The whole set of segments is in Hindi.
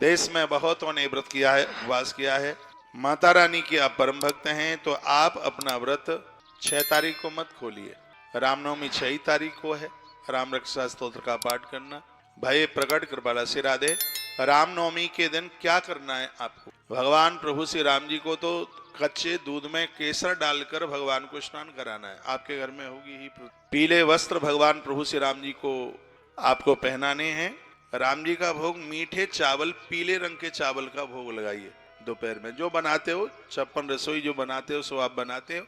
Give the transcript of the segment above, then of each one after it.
देश में बहुतों ने व्रत किया है, उपवास किया है। माता रानी की आप परम भक्त हैं तो आप अपना व्रत 6 तारीख को मत खोलिए। रामनवमी 6 ही तारीख को है। राम रक्षा स्तोत्र का पाठ करना। भय प्रकट कृपाला सिरा दे। रामनवमी के दिन क्या करना है आपको? भगवान प्रभु श्री राम जी को तो कच्चे दूध में केसर डालकर भगवान को स्नान कराना है। आपके घर में होगी ही। पीले वस्त्र भगवान प्रभु श्री राम जी को आपको पहनाने हैं। राम जी का भोग मीठे चावल, पीले रंग के चावल का भोग लगाइए। दोपहर में जो बनाते हो, 56 रसोई जो बनाते हो सो आप बनाते हो,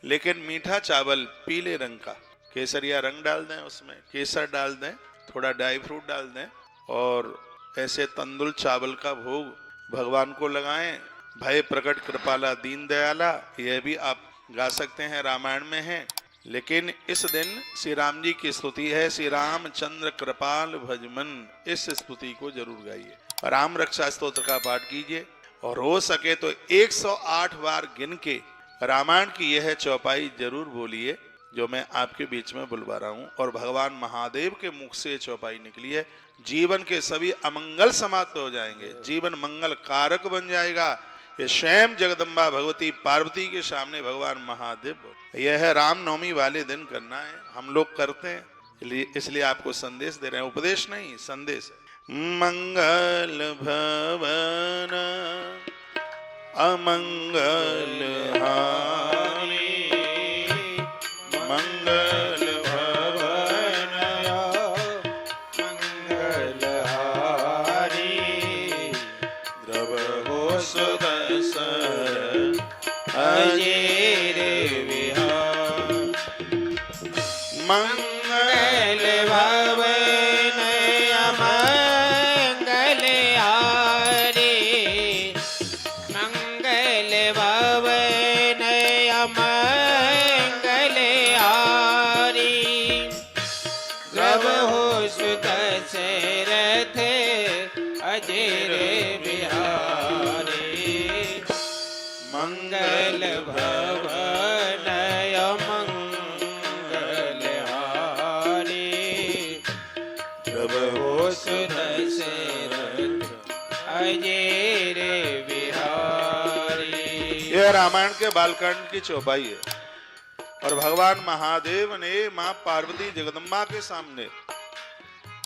लेकिन मीठा चावल पीले रंग का, केसरिया रंग डाल दें, उसमें केसर डाल दें, थोड़ा ड्राई फ्रूट डाल दें और ऐसे तंदुल चावल का भोग भगवान को लगाएं। भय प्रकट कृपाला दीन दयाला, यह भी आप गा सकते हैं, रामायण में है। लेकिन इस दिन श्री राम जी की स्तुति है, श्री रामचंद्र कृपाल भजमन, इस स्तुति को जरूर गाइए। राम रक्षा स्तोत्र का पाठ कीजिए और हो सके तो 108 बार गिन के रामायण की यह चौपाई जरूर बोलिए जो मैं आपके बीच में बुलवा रहा हूं। और भगवान महादेव के मुख से चौपाई निकली है, जीवन के सभी अमंगल समाप्त हो जाएंगे, जीवन मंगल कारक बन जाएगा। ये स्वयं जगदम्बा भगवती पार्वती के सामने भगवान महादेव। यह है रामनवमी वाले दिन करना है, हम लोग करते हैं, इसलिए आपको संदेश दे रहे हैं, उपदेश नहीं संदेश है। मंगल भवन अमंगल हानि, मंगल भवन मंगल हानि, द्रवहो सुदर्शन अजेर विहार। मंगल भवन अमंगल हारी, मंगल भवन अमंगल हारी, द्रवहो सुदशरथ अजेर बिहारी। मंगल भवन अमंगल हारी, द्रवहो सुदशरथ अजेर बिहारी। यह रामायण के बालकांड की चौपाई है और भगवान महादेव ने मां पार्वती जगदम्बा के सामने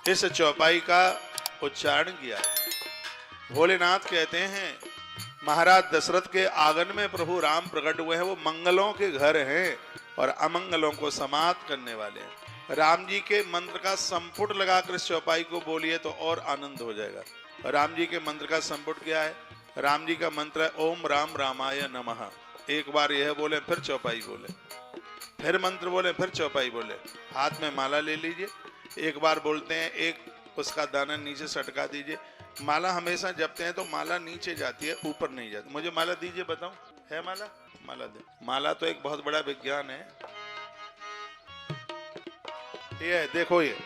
इस चौपाई का उच्चारण किया है। भोलेनाथ कहते हैं महाराज दशरथ के आंगन में प्रभु राम प्रकट हुए हैं, वो मंगलों के घर हैं और अमंगलों को समाप्त करने वाले हैं। राम जी के मंत्र का संपुट लगाकर इस चौपाई को बोलिए तो और आनंद हो जाएगा। राम जी के मंत्र का संपुट क्या है? राम जी का मंत्र है ओम राम रामाय नमः। एक बार यह बोले, फिर चौपाई बोले, फिर मंत्र बोले, फिर चौपाई बोले। हाथ में माला ले लीजिए, एक बार बोलते हैं, एक उसका दाना नीचे सटका दीजिए। माला हमेशा जपते हैं तो माला नीचे जाती है, ऊपर नहीं जाती। मुझे माला दीजिए, बताऊं है माला? माला दे। माला तो एक बहुत बड़ा विज्ञान है। ये देखो, ये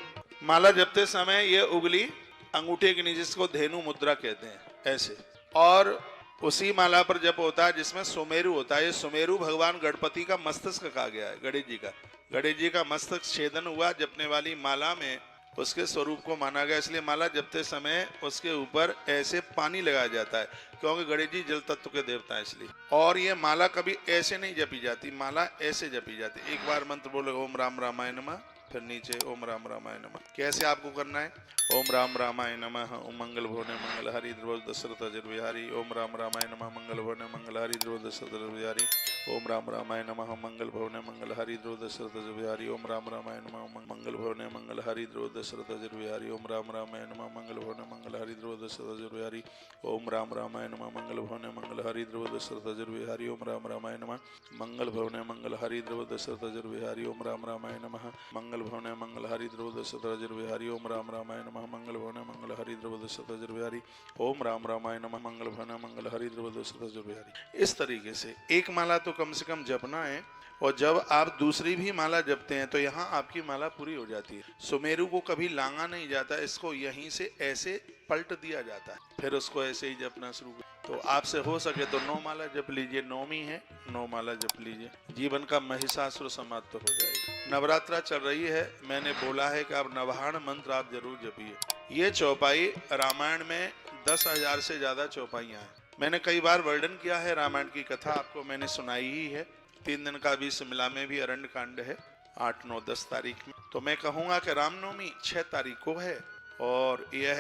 माला जपते समय ये उंगली अंगूठे के नीचे, इसको धेनु मुद्रा कहते हैं, ऐसे। और उसी माला पर जप होता है जिसमें सुमेरु होता है। ये सुमेरु भगवान गणपति का मस्तक कहा गया है, गणेश जी का। गणेश जी का मस्तक छेदन हुआ जपने वाली माला में, उसके स्वरूप को माना गया, इसलिए माला जपते समय उसके ऊपर ऐसे पानी लगाया जाता है, क्योंकि गणेश जी जल तत्व के देवता है इसलिए। और ये माला कभी ऐसे नहीं जपी जाती, माला ऐसे जपी जाती। एक बार मंत्र बोले ओम राम रामाय नमः, फिर नीचे ओम राम रामाय नमः। कैसे आपको करना है? ओम राम रामाय नमः, ओम मंगल भुवने मंगल हरि ध्रुव दशरथ अजर बिहारी। ओम राम रामाय नमः, मंगल भुवने मंगल हरि ध्रुव दशरथ अजर बिहारी। ओम राम रामाय नमः, मंगल भुवने मंगल हरि ध्रुव दशरथ अजर बिहारी। ओम राम रामाय नमः, मंगल भुवने मंगल हरि ध्रुव दशरथ अजर बिहारी। ओम राम रामाय नमः, मंगल भुवने मंगल हरि ध्रुव दशरथ अजर बिहारी। ओम राम रामाय नमः, मंगल भुवने मंगल हरि ध्रुव दशरथ अजर बिहारी। ओम राम रामाय नमः, मंगल भुवने मंगल हरि ध्रुव दशरथ अजर बिहारी। ओम राम रामाय नमः, मंगल भुवने मंगल हरि ध्रुव दशरथ अजर बिहारी। ओम राम रामाय नमः, मंगल भुवने मंगल हरि ध्रुव दशरथ अजर बिहारी। ओम राम रामाय नमः, मंगल भुवने मंगल हरि ध्रुव दशरथ अजर बिहारी। इस तरीके से एक माला तो कम से कम जपना है। और जब आप दूसरी भी माला जपते हैं तो यहाँ आपकी माला पूरी हो जाती है। सुमेरु को कभी लांगा नहीं जाता, इसको यहीं से ऐसे पलट दिया जाता है, फिर उसको ऐसे ही जपना शुरू कर। तो आपसे हो सके तो 9 माला जप लीजिए, 9वीं है, 9 माला जप लीजिए, जीवन का महिषासुर समाप्त हो जाएगा। नवरात्रा चल रही है, मैंने बोला है कि आप नवाहन मंत्र आप जरूर जपिए। ये चौपाई रामायण में 10,000 से ज्यादा चौपाइयां हैं। मैंने कई बार वर्णन किया है, रामायण की कथा आपको मैंने सुनाई ही है। 3 दिन का भी शिमला में भी अरण्य कांड है 8, 9, 10 तारीख में। तो मैं कहूंगा कि रामनवमी 6 तारीख को है और यह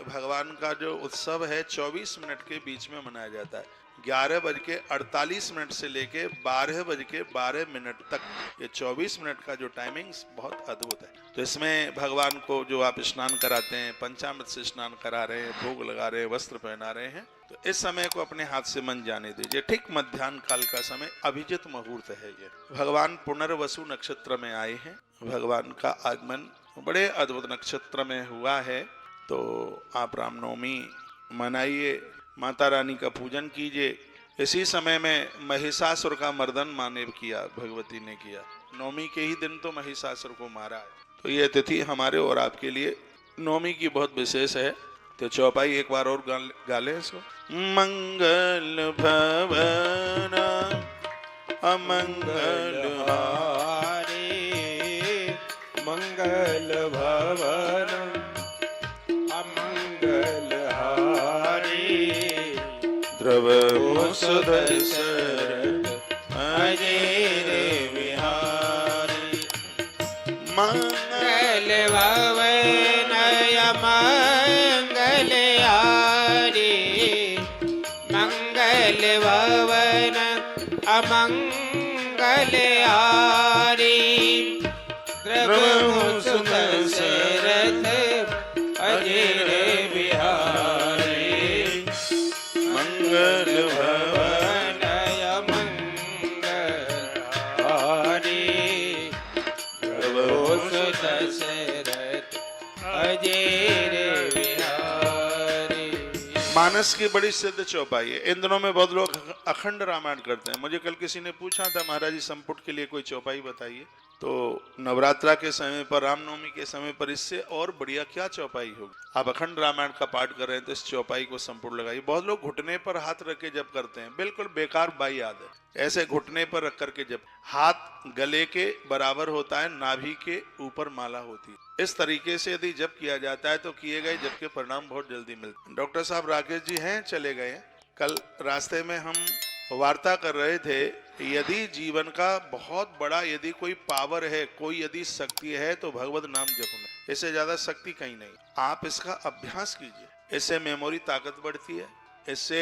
भगवान का जो उत्सव है 24 मिनट के बीच में मनाया जाता है। 11:48 से लेके 12:12 तक ये 24 मिनट का जो टाइमिंग्स बहुत अद्भुत है। तो इसमें भगवान को जो आप स्नान कराते हैं, पंचामृत से स्नान करा रहे हैं, भोग लगा रहे हैं, वस्त्र पहना रहे हैं, तो इस समय को अपने हाथ से मन जाने दीजिए। ठीक मध्याह्न काल का समय अभिजित मुहूर्त है। ये भगवान पुनर्वसु नक्षत्र में आए हैं। भगवान का आगमन बड़े अद्भुत नक्षत्र में हुआ है। तो आप रामनवमी मनाइए, माता रानी का पूजन कीजिए। इसी समय में महिषासुर का मर्दन माँ ने किया, भगवती ने किया। नवमी के ही दिन तो महिषासुर को मारा है। तो ये तिथि हमारे और आपके लिए नवमी की बहुत विशेष है। तो चौपाई एक बार और गा लें इसको। मंगल भवन अमंगल हारे, मंगल भवन अमंगल हारे, द्रव सुदर्शन अजय विहारी। मंगल भवन अमंगल हारे, मंगल भवन अमंगल हारी, द्रव सुदर्शन अजय विहारी। मंगल भवन अमंगल हारी, द्रव सुदर्शन अजय विहारी। मानस की बड़ी सिद्ध चौपाई है। इन दिनों में बहुत लोग अखंड रामायण करते हैं। मुझे कल किसी ने पूछा था, महाराज जी संपुट के लिए कोई चौपाई बताइए। तो नवरात्रा के समय पर, रामनवमी के समय पर इससे और बढ़िया क्या चौपाई होगी। आप अखंड रामायण का पाठ कर रहे हैं तो इस चौपाई को संपूर्ण लगाइए। बहुत लोग घुटने पर हाथ रख के जब करते हैं, बिल्कुल बेकार बाई याद है। ऐसे घुटने पर रख करके जब हाथ गले के बराबर होता है, नाभि के ऊपर माला होती है। इस तरीके से यदि जब किया जाता है तो किए गए जब के परिणाम बहुत जल्दी मिलते हैं। डॉक्टर साहब राकेश जी हैं, चले गए हैं। कल रास्ते में हम वार्ता कर रहे थे, यदि जीवन का बहुत बड़ा यदि कोई पावर है, कोई यदि शक्ति है तो भगवत नाम जपना। इससे ज्यादा शक्ति कहीं नहीं। आप इसका अभ्यास कीजिए, इससे मेमोरी ताकत बढ़ती है, इससे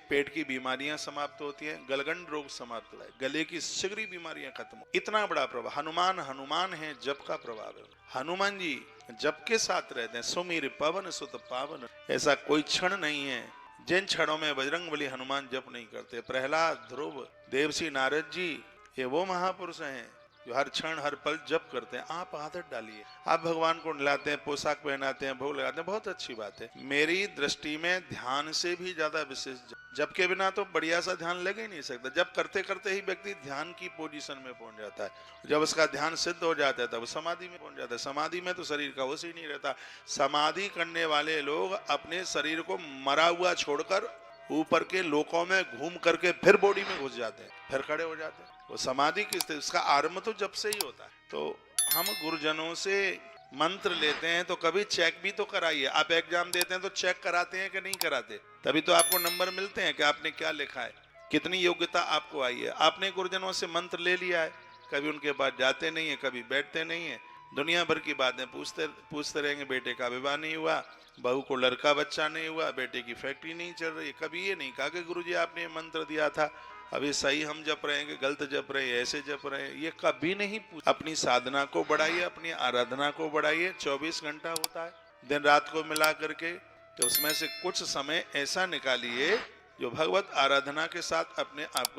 पेट की बीमारियां समाप्त होती हैं, गलगंड रोग समाप्त होता है, गले की सिगरी बीमारियां खत्म हो। इतना बड़ा प्रभाव। हनुमान है, जप का प्रभाव है। हनुमान जी जप के साथ रहते हैं। सुमिर पवन सुत पावन, ऐसा कोई क्षण नहीं है जिन क्षणों में बजरंगबली हनुमान जप नहीं करते। प्रहलाद, ध्रुव, देवसी, नारद जी, ये वो महापुरुष हैं जो हर क्षण हर पल जप करते हैं। आप आदत डालिए। आप भगवान को नहलाते हैं, पोशाक पहनाते हैं, भोग लगाते हैं, बहुत अच्छी बात है। मेरी दृष्टि में ध्यान से भी ज्यादा विशेष जप के बिना तो बढ़िया सा ध्यान लग ही नहीं सकता। जब करते करते ही व्यक्ति ध्यान की पोजीशन में पहुंच जाता है। जब उसका ध्यान सिद्ध हो जाता है तब समाधि में पहुंच जाता है। समाधि में तो शरीर का होश ही नहीं रहता। समाधि करने वाले लोग अपने शरीर को मरा हुआ छोड़कर ऊपर के लोकों में घूम करके फिर बॉडी में घुस जाते हैं, फिर खड़े हो जाते हैं। वो समाधि की स्थिति, उसका आरंभ तो जब से ही होता है। तो हम गुरुजनों से मंत्र लेते हैं तो कभी चेक भी तो कराइए। आप एग्जाम देते हैं तो चेक कराते हैं कि नहीं कराते? तभी तो आपको नंबर मिलते हैं कि आपने क्या लिखा है, कितनी योग्यता आपको आई है। आपने गुरुजनों से मंत्र ले लिया है, कभी उनके पास जाते नहीं है, कभी बैठते नहीं है, दुनिया भर की बातें पूछते रहेंगे। बेटे का विवाह नहीं हुआ, बहू को लड़का बच्चा नहीं हुआ, बेटे की फैक्ट्री नहीं चल रही। कभी ये नहीं कहा कि गुरुजी आपने मंत्र दिया था, अभी सही हम जप रहे हैं कि गलत जप रहे हैं, ऐसे जप रहे हैं, ये कभी नहीं पूछा। अपनी साधना को बढ़ाइए, अपनी आराधना को बढ़ाइए। 24 घंटा होता है दिन रात को मिला करके, तो उसमें से कुछ समय ऐसा निकालिए जो भगवत आराधना के साथ अपने आप को